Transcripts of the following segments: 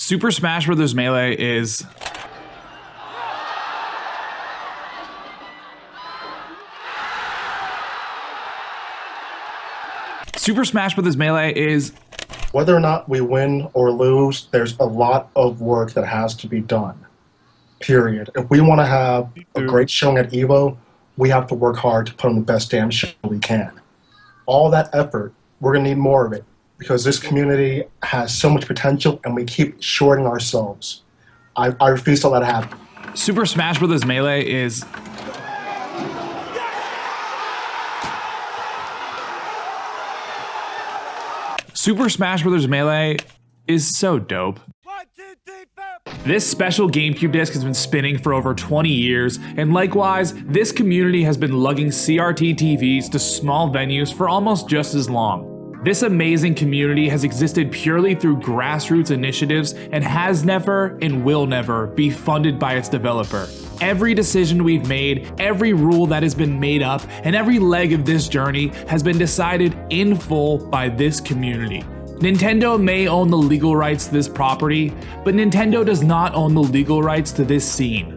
Super Smash Bros. Melee is... Super Smash Bros. Melee is... Whether or not we win or lose, there's a lot of work that has to be done. Period. If we want to have a great showing at EVO, we have to work hard to put on the best damn show we can. All that effort, we're going to need more of it because this community has so much potential and we keep shorting ourselves. I refuse to let it happen. Super Smash Bros. Melee is... Super Smash Bros. Melee is so dope. This special GameCube disc has been spinning for over 20 years, and likewise, this community has been lugging CRT TVs to small venues for almost just as long. This amazing community has existed purely through grassroots initiatives and has never and will never be funded by its developer. Every decision we've made, every rule that has been made up, and every leg of this journey has been decided in full by this community. Nintendo may own the legal rights to this property, but Nintendo does not own the legal rights to this scene.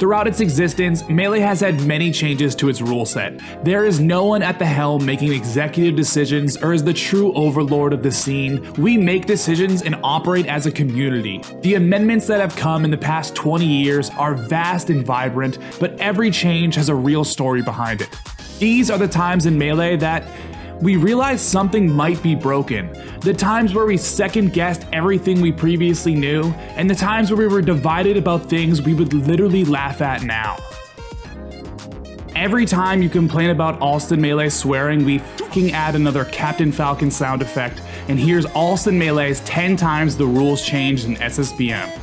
Throughout its existence, Melee has had many changes to its rule set. There is no one at the helm making executive decisions or is the true overlord of the scene. We make decisions and operate as a community. The amendments that have come in the past 20 years are vast and vibrant, but every change has a real story behind it. These are the times in Melee that we realize something might be broken. The times where we second-guessed everything we previously knew, and the times where we were divided about things we would literally laugh at now. Every time you complain about Allston Melee swearing, we fucking add another Captain Falcon sound effect, and here's Allston Melee's 10 times the rules changed in SSBM.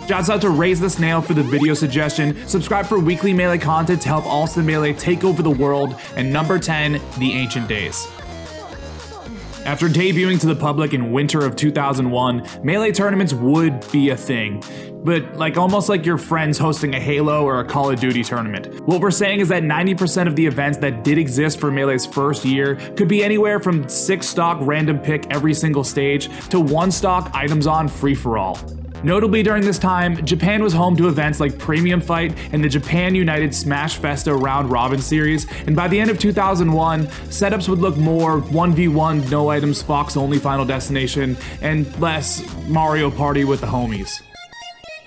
Shouts out to Raise the Snail for the video suggestion, subscribe for weekly Melee content to help Allston Melee take over the world, and number 10, The Ancient Days. After debuting to the public in winter of 2001, Melee tournaments would be a thing, but almost like your friends hosting a Halo or a Call of Duty tournament. What we're saying is that 90% of the events that did exist for Melee's first year could be anywhere from 6 stock random pick every single stage to 1 stock items on free-for-all. Notably during this time, Japan was home to events like Premium Fight and the Japan United Smash Festa Round Robin series, and by the end of 2001, setups would look more 1v1 no items Fox only Final Destination and less Mario Party with the homies.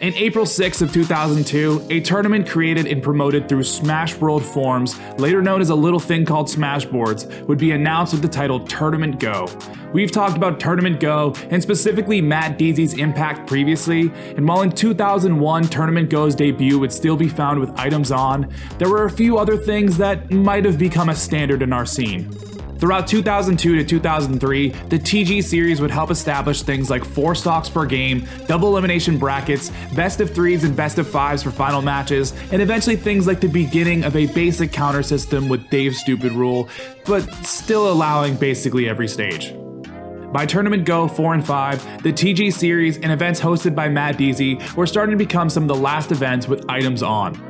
In April 6 of 2002, a tournament created and promoted through Smash World forums, later known as a little thing called Smashboards, would be announced with the title Tournament Go. We've talked about Tournament Go, and specifically Matt Deasy's impact previously, and while in 2001 Tournament Go's debut would still be found with items on, there were a few other things that might have become a standard in our scene. Throughout 2002 to 2003, the TG series would help establish things like 4 stocks per game, double elimination brackets, best of 3s and best of 5s for final matches, and eventually things like the beginning of a basic counter system with Dave's stupid rule, but still allowing basically every stage. By Tournament Go 4 and 5, the TG series and events hosted by Matt Deasy were starting to become some of the last events with items on.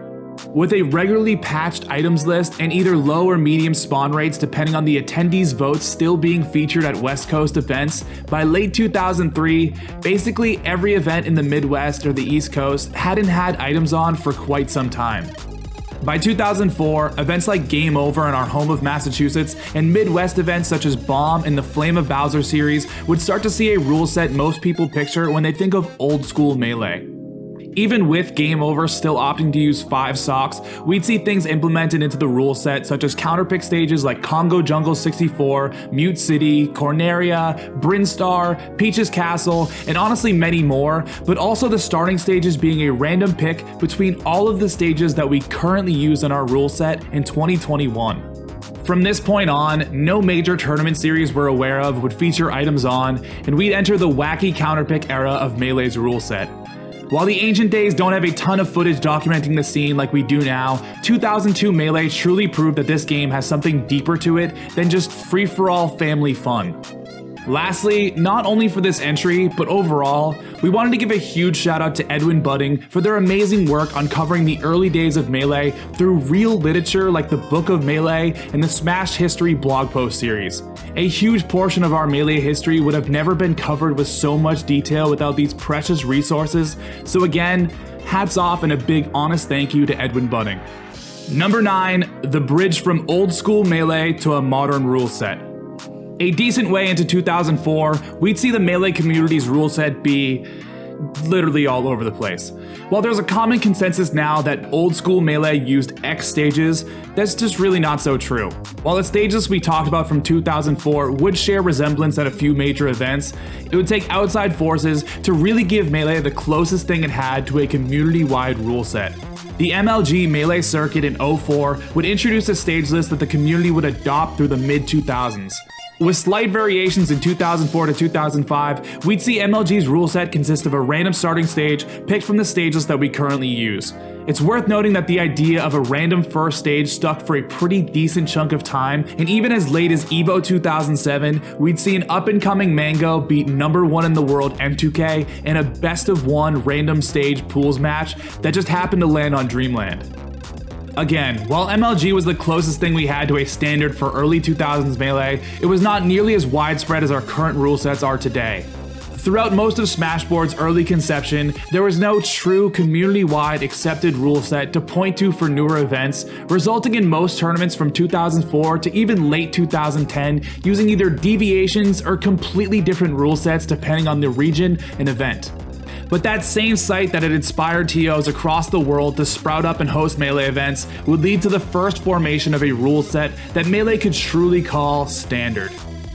With a regularly patched items list and either low or medium spawn rates depending on the attendees' votes still being featured at West Coast events, by late 2003, basically every event in the Midwest or the East Coast hadn't had items on for quite some time. By 2004, events like Game Over in our home of Massachusetts and Midwest events such as Bomb and the Flame of Bowser series would start to see a rule set most people picture when they think of old school Melee. Even with Game Over still opting to use 5 socks, we'd see things implemented into the rule set such as counterpick stages like Congo Jungle 64, Mute City, Corneria, Brinstar, Peach's Castle, and honestly many more, but also the starting stages being a random pick between all of the stages that we currently use in our rule set in 2021. From this point on, no major tournament series we're aware of would feature items on, and we'd enter the wacky counterpick era of Melee's rule set. While the Ancient Days don't have a ton of footage documenting the scene like we do now, 2002 Melee truly proved that this game has something deeper to it than just free-for-all family fun. Lastly, not only for this entry, but overall, we wanted to give a huge shout out to Edwin Budding for their amazing work uncovering the early days of Melee through real literature like the Book of Melee and the Smash History blog post series. A huge portion of our Melee history would have never been covered with so much detail without these precious resources, so again, hats off and a big honest thank you to Edwin Budding. Number 9, the bridge from old school Melee to a modern rule set. A decent way into 2004, we'd see the Melee community's rule set be literally all over the place. While there's a common consensus now that old school Melee used X stages, that's just really not so true. While the stages we talked about from 2004 would share resemblance at a few major events, it would take outside forces to really give Melee the closest thing it had to a community-wide rule set. The MLG Melee circuit in 04 would introduce a stage list that the community would adopt through the mid-2000s. With slight variations in 2004 to 2005, we'd see MLG's rule set consist of a random starting stage picked from the stage list that we currently use. It's worth noting that the idea of a random first stage stuck for a pretty decent chunk of time, and even as late as EVO 2007, we'd see an up-and-coming Mango beat #1 in the world M2K in a best-of-1 random stage pools match that just happened to land on Dreamland. Again, while MLG was the closest thing we had to a standard for early 2000s Melee, it was not nearly as widespread as our current rule sets are today. Throughout most of Smashboard's early conception, there was no true community-wide accepted rule set to point to for newer events, resulting in most tournaments from 2004 to even late 2010 using either deviations or completely different rule sets depending on the region and event. But that same site that had inspired TOs across the world to sprout up and host Melee events would lead to the first formation of a rule set that Melee could truly call standard.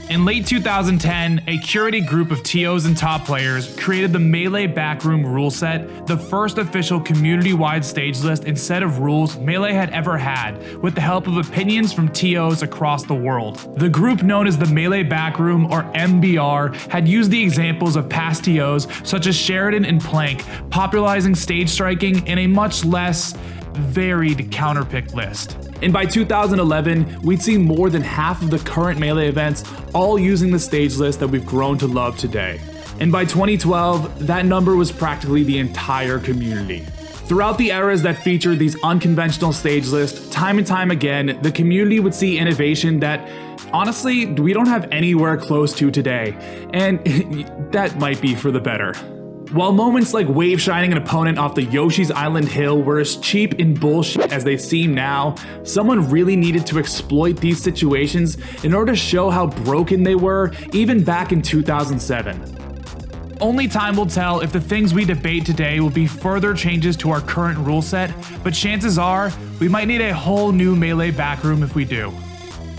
In late 2010, a curated group of TOs and top players created the Melee Backroom rule set, the first official community-wide stage list and set of rules Melee had ever had, with the help of opinions from TOs across the world. The group known as the Melee Backroom, or MBR, had used the examples of past TOs such as Sheridan and Plank, popularizing stage striking in a much less varied counterpick list. And by 2011, we'd see more than half of the current Melee events all using the stage list that we've grown to love today. And by 2012, that number was practically the entire community. Throughout the eras that featured these unconventional stage lists, time and time again, the community would see innovation that, honestly, we don't have anywhere close to today. And that might be for the better. While moments like wave shining an opponent off the Yoshi's Island hill were as cheap and bullshit as they seem now, someone really needed to exploit these situations in order to show how broken they were even back in 2007. Only time will tell if the things we debate today will be further changes to our current rule set, but chances are we might need a whole new Melee backroom if we do.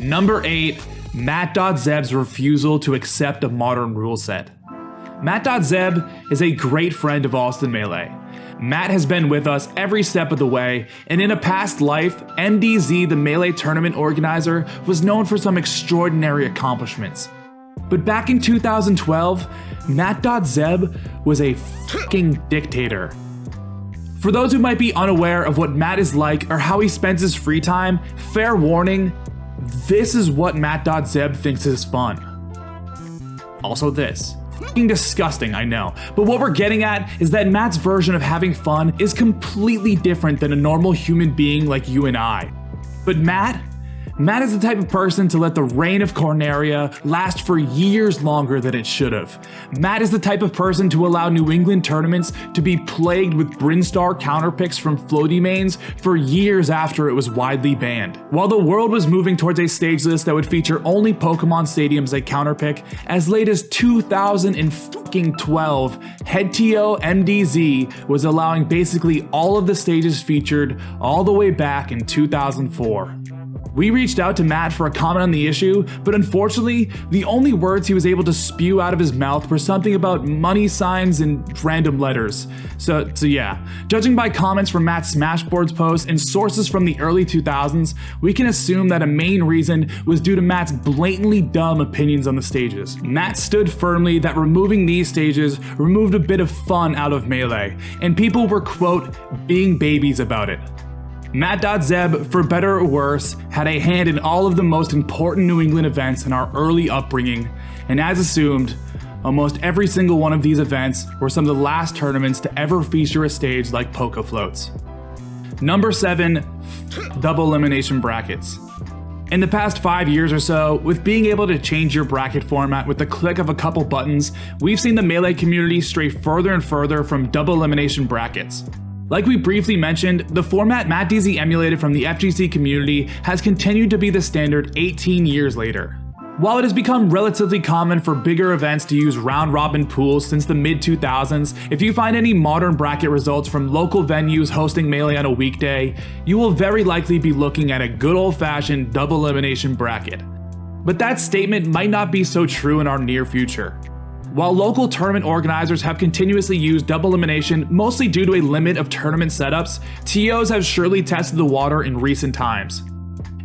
Number 8, Matt.Zeb's refusal to accept a modern rule set. Matt.Zeb is a great friend of Allston Melee. Matt has been with us every step of the way, and in a past life, MDZ, the Melee tournament organizer, was known for some extraordinary accomplishments. But back in 2012, Matt.Zeb was a fucking dictator. For those who might be unaware of what Matt is like or how he spends his free time, fair warning, this is what Matt.Zeb thinks is fun. Also this. Fucking disgusting, I know. But what we're getting at is that Matt's version of having fun is completely different than a normal human being like you and I. But Matt is the type of person to let the reign of Corneria last for years longer than it should have. Matt is the type of person to allow New England tournaments to be plagued with Brinstar counterpicks from floaty mains for years after it was widely banned. While the world was moving towards a stage list that would feature only Pokemon stadiums like counterpick, as late as 2012, head TO MDZ was allowing basically all of the stages featured all the way back in 2004. We reached out to Matt for a comment on the issue, but unfortunately, the only words he was able to spew out of his mouth were something about money signs and random letters. So yeah, judging by comments from Matt's Smashboards posts and sources from the early 2000s, we can assume that a main reason was due to Matt's blatantly dumb opinions on the stages. Matt stood firmly that removing these stages removed a bit of fun out of Melee, and people were, quote, being babies about it. Matt.Zeb, for better or worse, had a hand in all of the most important New England events in our early upbringing, and as assumed, almost every single one of these events were some of the last tournaments to ever feature a stage like Poké Floats. Number 7, double elimination brackets. In the past 5 years or so, with being able to change your bracket format with the click of a couple buttons, we've seen the Melee community stray further and further from double elimination brackets. Like we briefly mentioned, the format Matt DZ emulated from the FGC community has continued to be the standard 18 years later. While it has become relatively common for bigger events to use round-robin pools since the mid-2000s, if you find any modern bracket results from local venues hosting Melee on a weekday, you will very likely be looking at a good old-fashioned double elimination bracket. But that statement might not be so true in our near future. While local tournament organizers have continuously used double elimination mostly due to a limit of tournament setups, TOs have surely tested the water in recent times.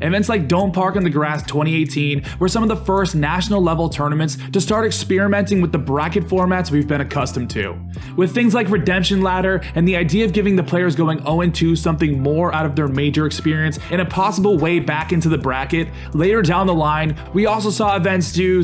Events like Don't Park on the Grass 2018 were some of the first national level tournaments to start experimenting with the bracket formats we've been accustomed to. With things like Redemption Ladder and the idea of giving the players going 0-2 something more out of their major experience and a possible way back into the bracket, later down the line, we also saw events do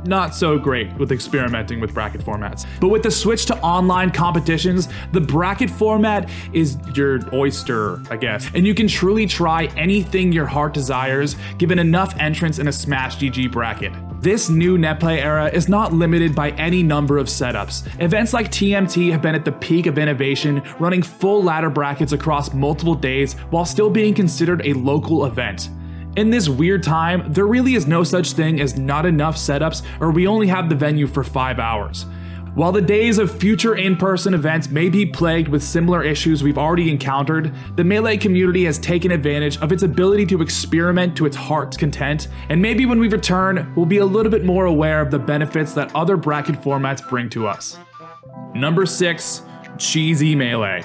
not so great with experimenting with bracket formats. But with the switch to online competitions, the bracket format is your oyster, I guess, and you can truly try anything your heart desires given enough entrants in a Smash GG bracket. This new netplay era is not limited by any number of setups. Events like TMT have been at the peak of innovation, running full ladder brackets across multiple days while still being considered a local event. In this weird time, there really is no such thing as not enough setups or we only have the venue for 5 hours. While the days of future in-person events may be plagued with similar issues we've already encountered, the Melee community has taken advantage of its ability to experiment to its heart's content, and maybe when we return, we'll be a little bit more aware of the benefits that other bracket formats bring to us. Number 6, cheesy Melee.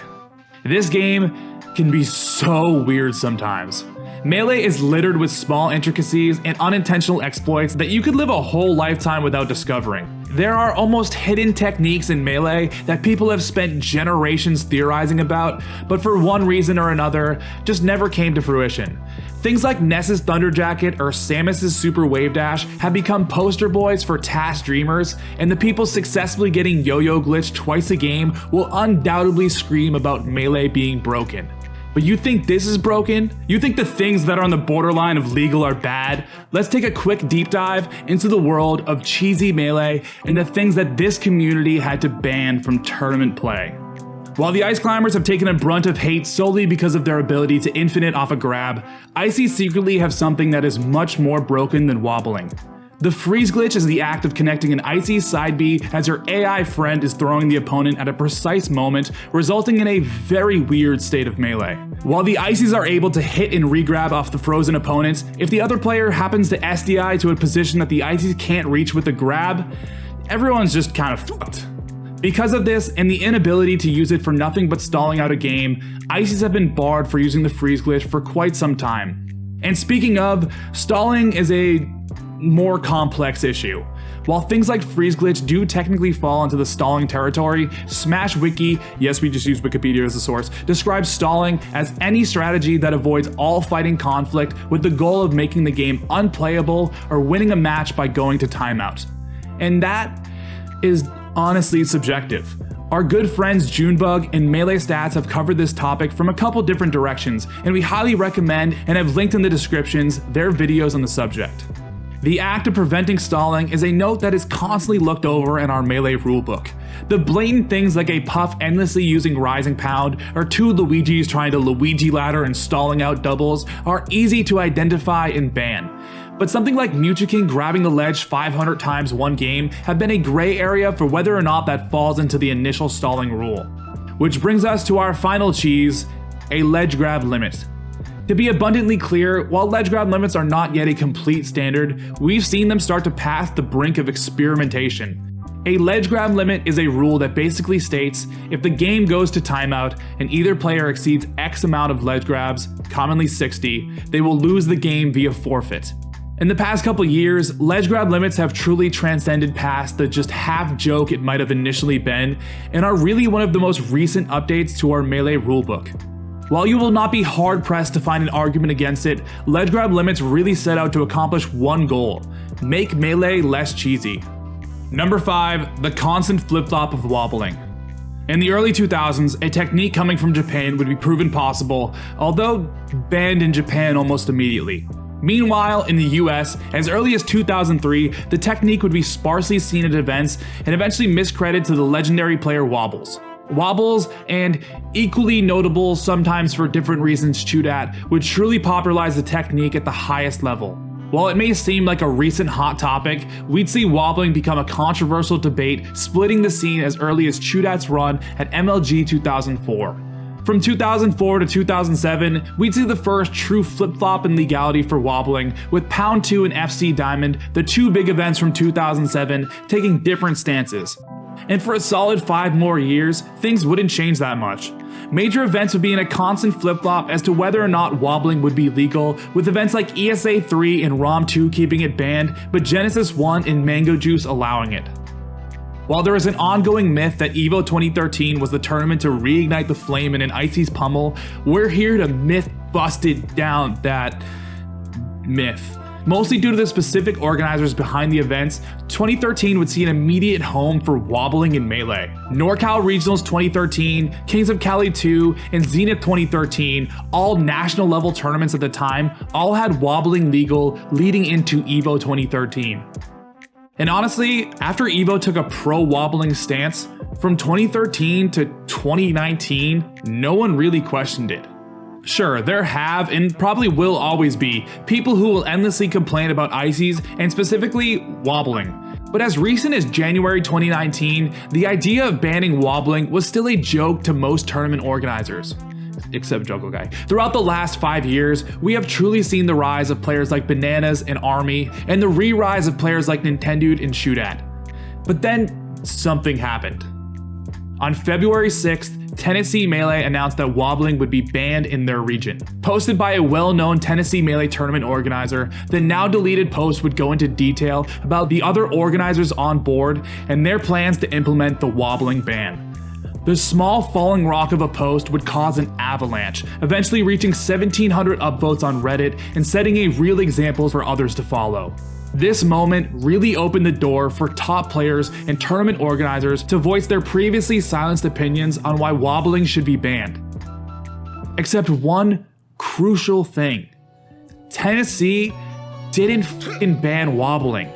This game can be so weird sometimes. Melee is littered with small intricacies and unintentional exploits that you could live a whole lifetime without discovering. There are almost hidden techniques in Melee that people have spent generations theorizing about, but for one reason or another, just never came to fruition. Things like Ness's Thunder Jacket or Samus's Super Wave Dash have become poster boys for task dreamers, and the people successfully getting yo-yo glitched twice a game will undoubtedly scream about Melee being broken. But you think this is broken? You think the things that are on the borderline of legal are bad? Let's take a quick deep dive into the world of cheesy Melee and the things that this community had to ban from tournament play. While the Ice Climbers have taken a brunt of hate solely because of their ability to infinite off a grab, Icy secretly have something that is much more broken than Wobbling. The freeze glitch is the act of connecting an Icy side B as your AI friend is throwing the opponent at a precise moment, resulting in a very weird state of Melee. While the Icies are able to hit and regrab off the frozen opponents, if the other player happens to SDI to a position that the Icies can't reach with the grab, everyone's just kind of fucked. Because of this and the inability to use it for nothing but stalling out a game, Icies have been barred for using the freeze glitch for quite some time. And speaking of, stalling is a more complex issue. While things like freeze glitch do technically fall into the stalling territory, Smash Wiki, yes we just use Wikipedia as a source, describes stalling as any strategy that avoids all fighting conflict with the goal of making the game unplayable or winning a match by going to timeout. And that is honestly subjective. Our good friends Junebug and Melee Stats have covered this topic from a couple different directions, and we highly recommend and have linked in the descriptions their videos on the subject. The act of preventing stalling is a note that is constantly looked over in our Melee rulebook. The blatant things like a Puff endlessly using Rising Pound or two Luigis trying to Luigi ladder and stalling out doubles are easy to identify and ban. But something like Mewtwo grabbing the ledge 500 times one game have been a gray area for whether or not that falls into the initial stalling rule. Which brings us to our final cheese, a ledge grab limit. To be abundantly clear, while ledge grab limits are not yet a complete standard, we've seen them start to pass the brink of experimentation. A ledge grab limit is a rule that basically states if the game goes to timeout and either player exceeds X amount of ledge grabs, commonly 60, they will lose the game via forfeit. In the past couple years, ledge grab limits have truly transcended past the just half joke it might have initially been, and are really one of the most recent updates to our Melee rulebook. While you will not be hard-pressed to find an argument against it, ledge grab limits really set out to accomplish one goal: make Melee less cheesy. Number 5, the constant flip-flop of wobbling. In the early 2000s, a technique coming from Japan would be proven possible, although banned in Japan almost immediately. Meanwhile, in the US, as early as 2003, the technique would be sparsely seen at events and eventually miscredited to the legendary player Wobbles. Wobbles, and equally notable sometimes for different reasons chewed at, would truly popularize the technique at the highest level. While it may seem like a recent hot topic, we'd see wobbling become a controversial debate, splitting the scene as early as Chudat's run at MLG 2004. From 2004 to 2007, we'd see the first true flip-flop in legality for wobbling, with Pound 2 and FC Diamond, the two big events from 2007, taking different stances. And for a solid 5 more years, things wouldn't change that much. Major events would be in a constant flip-flop as to whether or not wobbling would be legal, with events like ESA 3 and ROM 2 keeping it banned, but Genesis 1 and Mango Juice allowing it. While there is an ongoing myth that EVO 2013 was the tournament to reignite the flame in an Icy's pummel, we're here to myth-busted down that myth. Mostly due to the specific organizers behind the events, 2013 would see an immediate home for wobbling in Melee. NorCal Regionals 2013, Kings of Cali 2, and Zenith 2013, all national level tournaments at the time, all had wobbling legal leading into EVO 2013. And honestly, after EVO took a pro-wobbling stance, from 2013 to 2019, no one really questioned it. Sure, there have, and probably will always be, people who will endlessly complain about ices, and specifically wobbling. But as recent as January 2019, the idea of banning wobbling was still a joke to most tournament organizers. Except Juggle Guy. Throughout the last 5 years, we have truly seen the rise of players like Bananas and Army, and the re-rise of players like Nintendo and Shootat. But then, something happened. On February 6th, Tennessee Melee announced that wobbling would be banned in their region. Posted by a well-known Tennessee Melee tournament organizer, the now deleted post would go into detail about the other organizers on board and their plans to implement the wobbling ban. The small falling rock of a post would cause an avalanche, eventually reaching 1,700 upvotes on Reddit and setting a real example for others to follow. This moment really opened the door for top players and tournament organizers to voice their previously silenced opinions on why wobbling should be banned. Except one crucial thing. Tennessee didn't f***ing ban wobbling.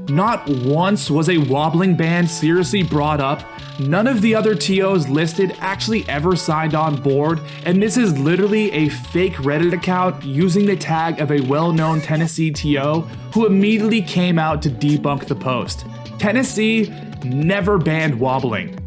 Not once was a wobbling ban seriously brought up. None of the other TOs listed actually ever signed on board, and this is literally a fake Reddit account using the tag of a well-known Tennessee TO who immediately came out to debunk the post. Tennessee never banned wobbling.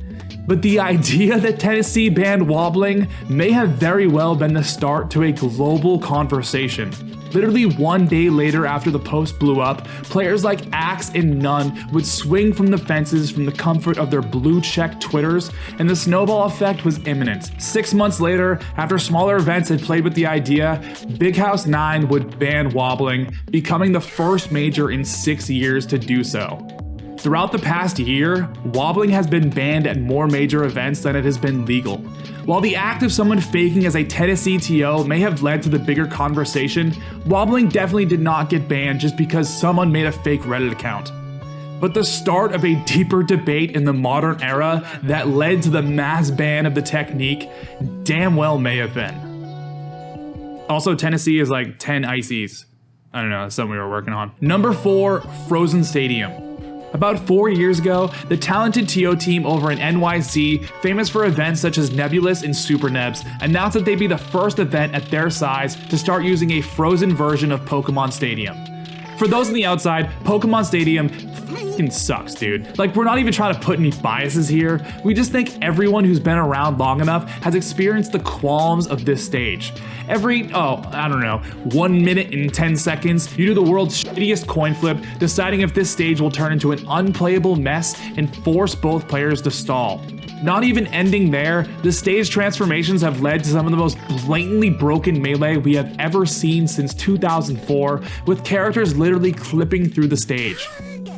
But the idea that Tennessee banned wobbling may have very well been the start to a global conversation. Literally 1 day later after the post blew up, players like Axe and Nunn would swing from the fences from the comfort of their blue-check Twitters, and the snowball effect was imminent. 6 months later, after smaller events had played with the idea, Big House 9 would ban wobbling, becoming the first major in 6 years to do so. Throughout the past year, wobbling has been banned at more major events than it has been legal. While the act of someone faking as a Tennessee TO may have led to the bigger conversation, wobbling definitely did not get banned just because someone made a fake Reddit account. But the start of a deeper debate in the modern era that led to the mass ban of the technique damn well may have been. Also, Tennessee is like 10 ices. I don't know, that's something we were working on. Number 4, Frozen Stadium. About 4 years ago, the talented TO team over in NYC, famous for events such as Nebulous and Super Nebs, announced that they'd be the first event at their size to start using a frozen version of Pokemon Stadium. For those on the outside, Pokemon Stadium fucking sucks, dude. Like, we're not even trying to put any biases here. We just think everyone who's been around long enough has experienced the qualms of this stage. Every, 1 minute and 10 seconds, you do the world's shittiest coin flip, deciding if this stage will turn into an unplayable mess and force both players to stall. Not even ending there, the stage transformations have led to some of the most blatantly broken Melee we have ever seen since 2004, with characters literally clipping through the stage.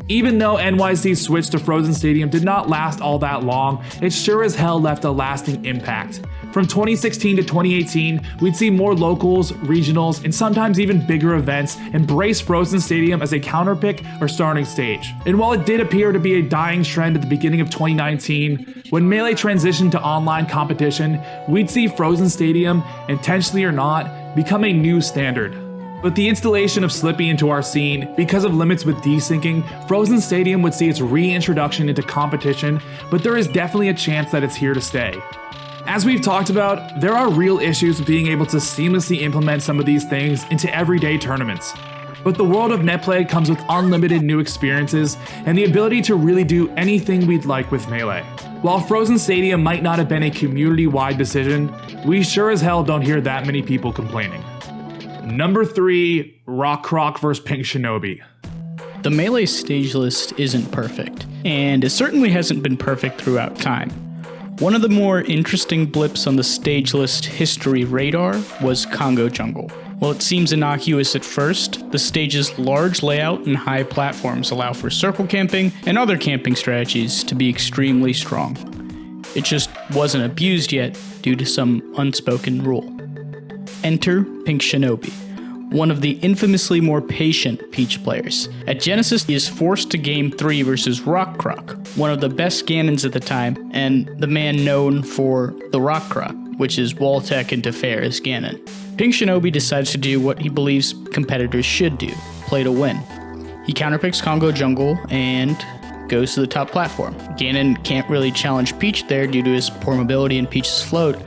Even though NYC's switch to Frozen Stadium did not last all that long, it sure as hell left a lasting impact. From 2016 to 2018, we'd see more locals, regionals, and sometimes even bigger events embrace Frozen Stadium as a counterpick or starting stage. And while it did appear to be a dying trend at the beginning of 2019, when Melee transitioned to online competition, we'd see Frozen Stadium, intentionally or not, become a new standard. With the installation of Slippy into our scene, because of limits with desyncing, Frozen Stadium would see its reintroduction into competition, but there is definitely a chance that it's here to stay. As we've talked about, there are real issues with being able to seamlessly implement some of these things into everyday tournaments. But the world of netplay comes with unlimited new experiences and the ability to really do anything we'd like with Melee. While Frozen Stadium might not have been a community-wide decision, we sure as hell don't hear that many people complaining. Number 3, Rock Croc vs Pink Shinobi. The Melee stage list isn't perfect, and it certainly hasn't been perfect throughout time. One of the more interesting blips on the stage list history radar was Congo Jungle. While it seems innocuous at first, the stage's large layout and high platforms allow for circle camping and other camping strategies to be extremely strong. It just wasn't abused yet due to some unspoken rule. Enter Pink Shinobi, one of the infamously more patient Peach players. At Genesis, he is forced to game 3 versus Rock Croc, one of the best Ganons at the time, and the man known for the Rock Croc, which is wall tech and Tefair's Ganon. Pink Shinobi decides to do what he believes competitors should do, play to win. He counterpicks Congo Jungle and goes to the top platform. Ganon can't really challenge Peach there due to his poor mobility and Peach's float.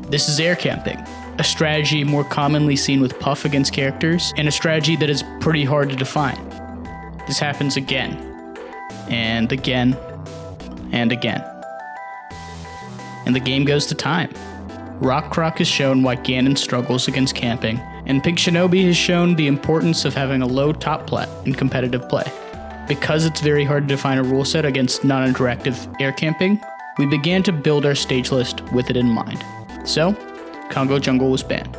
This is air camping, a strategy more commonly seen with Puff against characters, and a strategy that is pretty hard to define. This happens again, and again, and again. And the game goes to time. Rock Croc has shown why Ganon struggles against camping, and Pink Shinobi has shown the importance of having a low top plat in competitive play. Because it's very hard to define a rule set against non-interactive air camping, we began to build our stage list with it in mind. So, Congo Jungle was banned.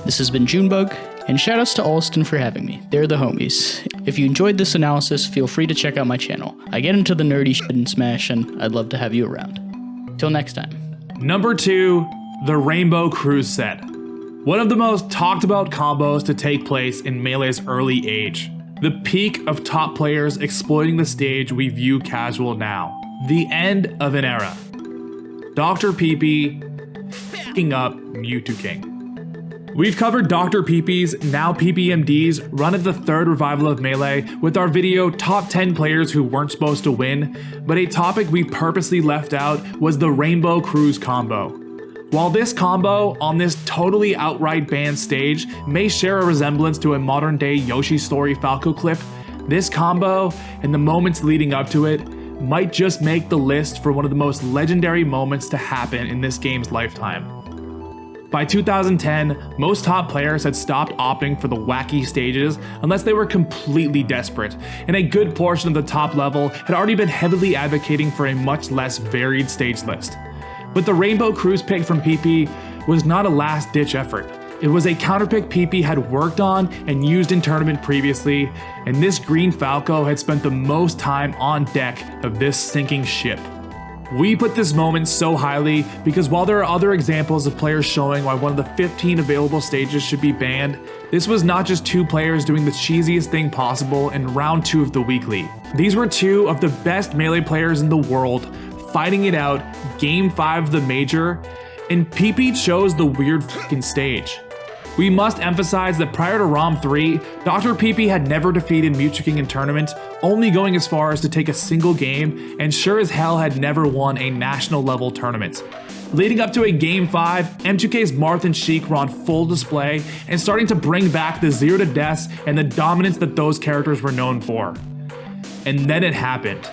This has been Junebug, and shoutouts to Allston for having me. They're the homies. If you enjoyed this analysis, feel free to check out my channel. I get into the nerdy shit in Smash, and I'd love to have you around. Till next time. Number 2, the Rainbow Cruise set. One of the most talked about combos to take place in Melee's early age. The peak of top players exploiting the stage we view casual now. The end of an era. Dr. Peepee f***ing up Mewtwo King. We've covered Dr. Peepee's, now PPMD's, run at the 3rd revival of Melee with our video Top 10 Players Who Weren't Supposed to Win, but a topic we purposely left out was the Rainbow Cruise combo. While this combo, on this totally outright banned stage, may share a resemblance to a modern day Yoshi Story Falco clip, this combo, and the moments leading up to it, might just make the list for one of the most legendary moments to happen in this game's lifetime. By 2010, most top players had stopped opting for the wacky stages unless they were completely desperate, and a good portion of the top level had already been heavily advocating for a much less varied stage list. But the Rainbow Cruise pick from Peepee was not a last-ditch effort. It was a counterpick Peepee had worked on and used in tournament previously, and this green Falco had spent the most time on deck of this sinking ship. We put this moment so highly because while there are other examples of players showing why one of the 15 available stages should be banned, this was not just 2 players doing the cheesiest thing possible in round 2 of the weekly. These were 2 of the best Melee players in the world fighting it out, game 5 of the major, and Peepee chose the weird fucking stage. We must emphasize that prior to ROM 3, Dr. Peepee had never defeated Mewtwo King in tournament, only going as far as to take a single game, and sure as hell had never won a national level tournament. Leading up to a game 5, M2K's Marth and Sheik were on full display and starting to bring back the 0 to deaths and the dominance that those characters were known for. And then it happened.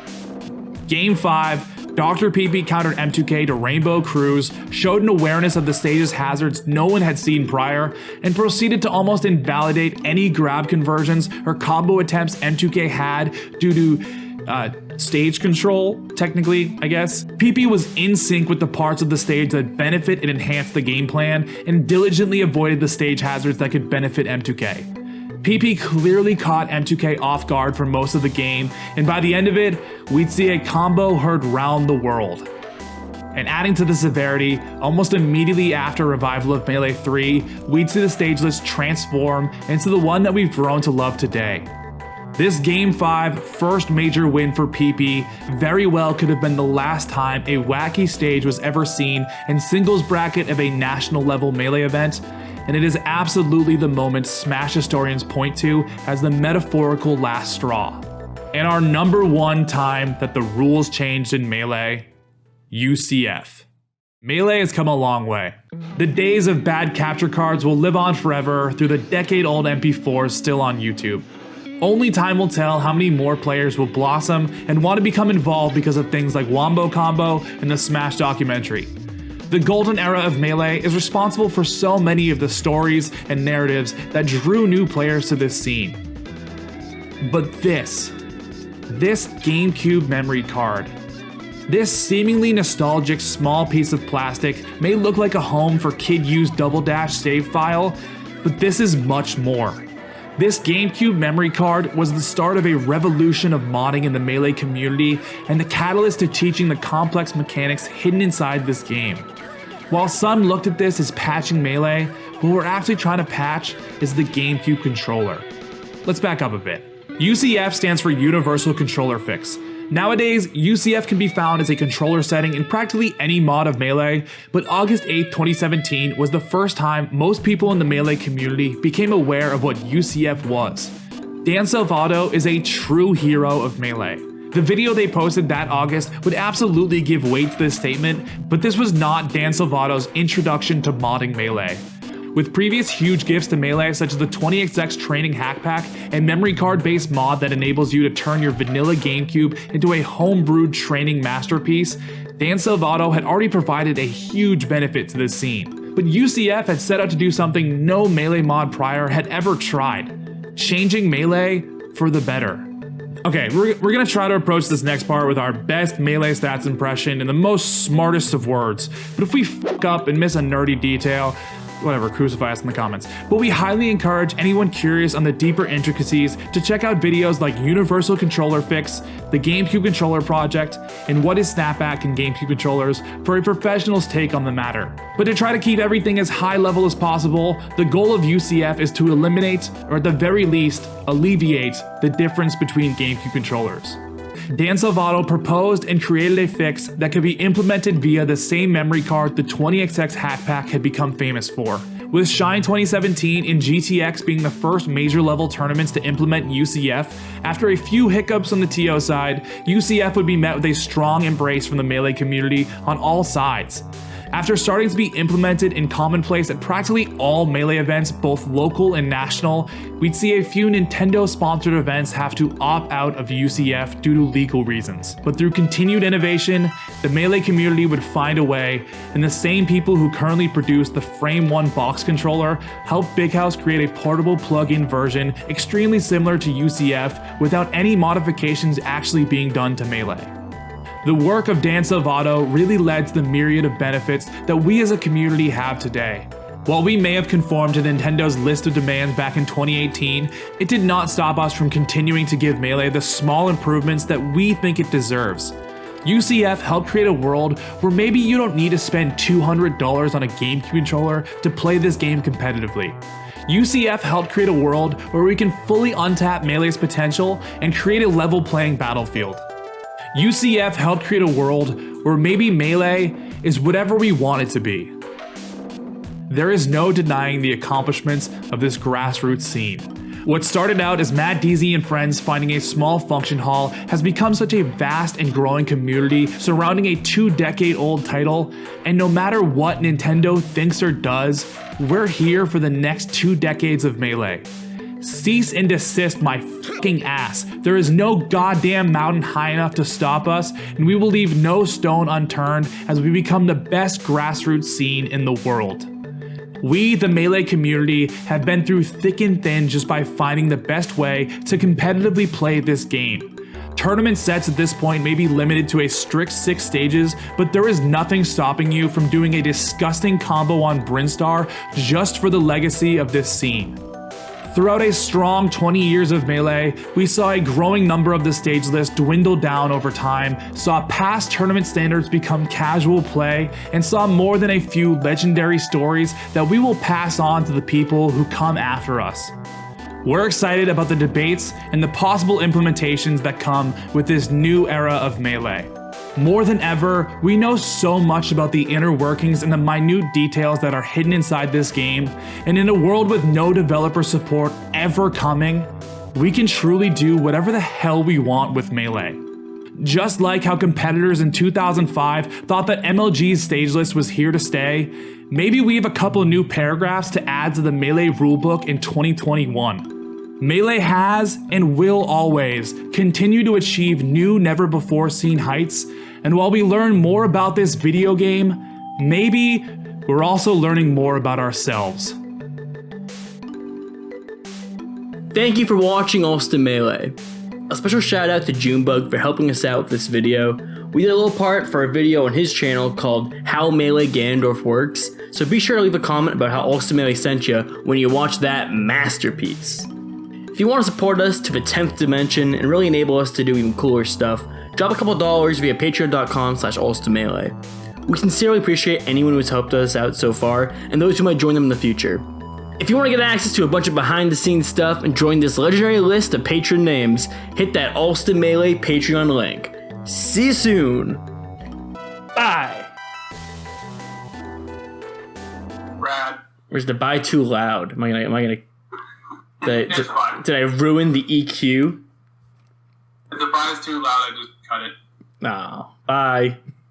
Game 5, Dr. Peepee countered M2K to Rainbow Cruise, showed an awareness of the stage's hazards no one had seen prior, and proceeded to almost invalidate any grab conversions or combo attempts M2K had due to stage control, technically, I guess. Peepee was in sync with the parts of the stage that benefit and enhance the game plan, and diligently avoided the stage hazards that could benefit M2K. Peepee clearly caught M2K off guard for most of the game, and by the end of it, we'd see a combo heard round the world. And adding to the severity, almost immediately after revival of Melee 3, we'd see the stage list transform into the one that we've grown to love today. This Game 5 first major win for PP very well could have been the last time a wacky stage was ever seen in singles bracket of a national level Melee event, and it is absolutely the moment Smash historians point to as the metaphorical last straw. And our number one time that the rules changed in Melee, UCF. Melee has come a long way. The days of bad capture cards will live on forever through the decade-old MP4s still on YouTube. Only time will tell how many more players will blossom and want to become involved because of things like Wombo Combo and the Smash documentary. The golden era of Melee is responsible for so many of the stories and narratives that drew new players to this scene. But this GameCube memory card, this seemingly nostalgic small piece of plastic may look like a home for kid-used Double Dash save file, but this is much more. This GameCube memory card was the start of a revolution of modding in the Melee community and the catalyst to teaching the complex mechanics hidden inside this game. While some looked at this as patching Melee, what we're actually trying to patch is the GameCube controller. Let's back up a bit. UCF stands for Universal Controller Fix. Nowadays, UCF can be found as a controller setting in practically any mod of Melee, but August 8, 2017 was the first time most people in the Melee community became aware of what UCF was. Dan Salvato is a true hero of Melee. The video they posted that August would absolutely give weight to this statement, but this was not Dan Salvato's introduction to modding Melee. With previous huge gifts to Melee such as the 20XX training hack pack and memory card based mod that enables you to turn your vanilla GameCube into a homebrewed training masterpiece, Dan Salvato had already provided a huge benefit to this scene. But UCF had set out to do something no Melee mod prior had ever tried: changing Melee for the better. Okay, we're gonna try to approach this next part with our best Melee stats impression in the most smartest of words, but if we fuck up and miss a nerdy detail, whatever, crucify us in the comments. But we highly encourage anyone curious on the deeper intricacies to check out videos like Universal Controller Fix, the GameCube Controller Project, and What is Snapback in GameCube Controllers for a professional's take on the matter. But to try to keep everything as high level as possible, the goal of UCF is to eliminate, or at the very least, alleviate the difference between GameCube controllers. Dan Salvato proposed and created a fix that could be implemented via the same memory card the 20XX hack pack had become famous for. With Shine 2017 and GTX being the first major level tournaments to implement UCF, after a few hiccups on the TO side, UCF would be met with a strong embrace from the Melee community on all sides. After starting to be implemented and commonplace at practically all Melee events, both local and national, we'd see a few Nintendo-sponsored events have to opt out of UCF due to legal reasons. But through continued innovation, the Melee community would find a way, and the same people who currently produce the Frame 1 box controller helped Big House create a portable plug-in version extremely similar to UCF without any modifications actually being done to Melee. The work of Dan Salvato really led to the myriad of benefits that we as a community have today. While we may have conformed to Nintendo's list of demands back in 2018, it did not stop us from continuing to give Melee the small improvements that we think it deserves. UCF helped create a world where maybe you don't need to spend $200 on a GameCube controller to play this game competitively. UCF helped create a world where we can fully untap Melee's potential and create a level playing battlefield. UCF helped create a world where maybe Melee is whatever we want it to be. There is no denying the accomplishments of this grassroots scene. What started out as Matt Deasy and friends finding a small function hall has become such a vast and growing community surrounding a 2-decade-old title, and no matter what Nintendo thinks or does, we're here for the next 2 decades of Melee. Cease and desist my fucking ass. There is no goddamn mountain high enough to stop us, and we will leave no stone unturned as we become the best grassroots scene in the world. We, the Melee community, have been through thick and thin just by finding the best way to competitively play this game. Tournament sets at this point may be limited to a strict 6 stages, but there is nothing stopping you from doing a disgusting combo on Brinstar just for the legacy of this scene. Throughout a strong 20 years of Melee, we saw a growing number of the stage list dwindle down over time, saw past tournament standards become casual play, and saw more than a few legendary stories that we will pass on to the people who come after us. We're excited about the debates and the possible implementations that come with this new era of Melee. More than ever, we know so much about the inner workings and the minute details that are hidden inside this game, and in a world with no developer support ever coming, we can truly do whatever the hell we want with Melee. Just like how competitors in 2005 thought that MLG's stage list was here to stay, maybe we have a couple new paragraphs to add to the Melee rulebook in 2021. Melee has and will always continue to achieve new, never-before-seen heights, and while we learn more about this video game, maybe we're also learning more about ourselves. Thank you for watching Allston Melee. A special shout out to Junebug for helping us out with this video. We did a little part for a video on his channel called How Melee Ganondorf Works, so be sure to leave a comment about how Allston Melee sent you when you watch that masterpiece. If you want to support us to the 10th dimension and really enable us to do even cooler stuff, drop a couple dollars via patreon.com/AllstonMelee. We sincerely appreciate anyone who's helped us out so far, and those who might join them in the future. If you want to get access to a bunch of behind the scenes stuff and join this legendary list of patron names, hit that Allston Melee Patreon link. See you soon! Bye! Brad. Where's the bye too loud? Am I gonna did I ruin the EQ? If the bye is too loud, I just cut it. No. Bye.